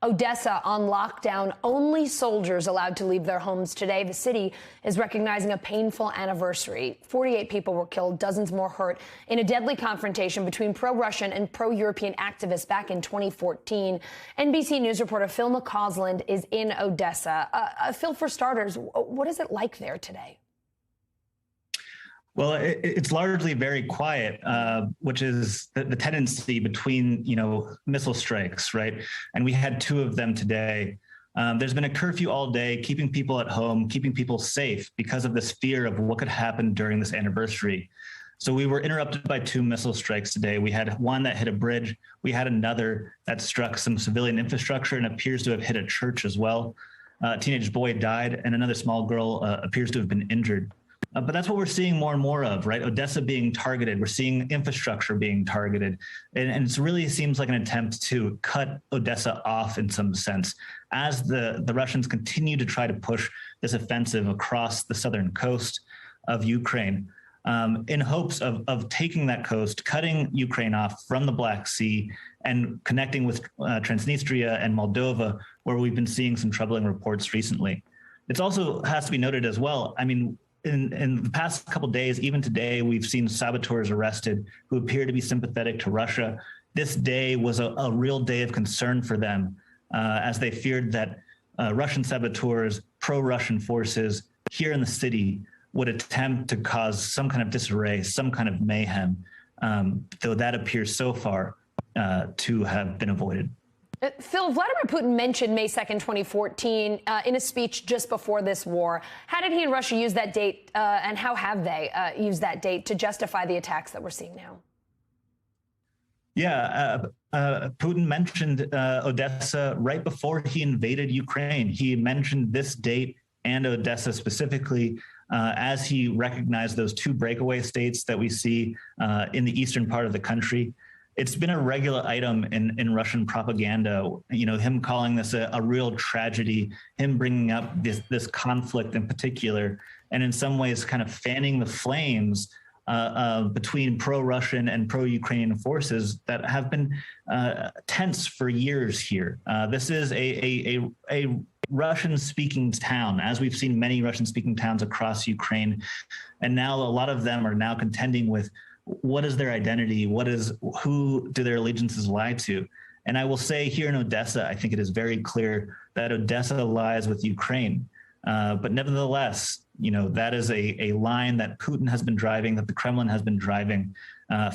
Odesa on lockdown, only soldiers allowed to leave their homes today. The city is recognizing a painful anniversary. 48 people were killed, dozens more hurt in a deadly confrontation between pro-Russian and pro-European activists back in 2014. NBC News reporter Phil McCausland is in Odesa. Phil, for starters, what is it like there today? Well, it's largely very quiet, which is the tendency between, missile strikes, right? And we had 2 of them today. There's been a curfew all day, keeping people at home, keeping people safe because of this fear of what could happen during this anniversary. So we were interrupted by 2 missile strikes today. We had one that hit a bridge. We had another that struck some civilian infrastructure and appears to have hit a church as well. A teenage boy died, and another small girl appears to have been injured. But that's what we're seeing more and more of, right? Odesa being targeted. We're seeing infrastructure being targeted. And it really seems like an attempt to cut Odesa off in some sense as the Russians continue to try to push this offensive across the southern coast of Ukraine in hopes of taking that coast, cutting Ukraine off from the Black Sea and connecting with Transnistria and Moldova, where we've been seeing some troubling reports recently. It also has to be noted as well, in the past couple of days, even today, we've seen saboteurs arrested who appear to be sympathetic to Russia. This day was a real day of concern for them as they feared that Russian saboteurs, pro-Russian forces here in the city would attempt to cause some kind of disarray, some kind of mayhem, though that appears so far to have been avoided. Phil, Vladimir Putin mentioned May 2nd, 2014 in a speech just before this war. How did he and Russia use that date, and how have they used that date to justify the attacks that we're seeing now? Yeah, Putin mentioned Odesa right before he invaded Ukraine. He mentioned this date and Odesa specifically as he recognized those 2 breakaway states that we see in the eastern part of the country. It's been a regular item in Russian propaganda, him calling this a real tragedy, him bringing up this conflict in particular, and in some ways kind of fanning the flames between pro-Russian and pro-Ukrainian forces that have been tense for years here. This is a Russian-speaking town, as we've seen many Russian-speaking towns across Ukraine, and now a lot of them are now contending with what is their identity? Who do their allegiances lie to? And I will say here in Odesa, I think it is very clear that Odesa lies with Ukraine. But nevertheless, that is a line that Putin has been driving, that the Kremlin has been driving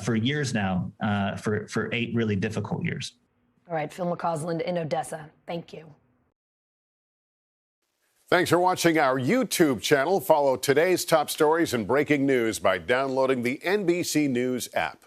for years now, for 8 really difficult years. All right, Phil McCausland in Odesa. Thank you. Thanks for watching our YouTube channel. Follow today's top stories and breaking news by downloading the NBC News app.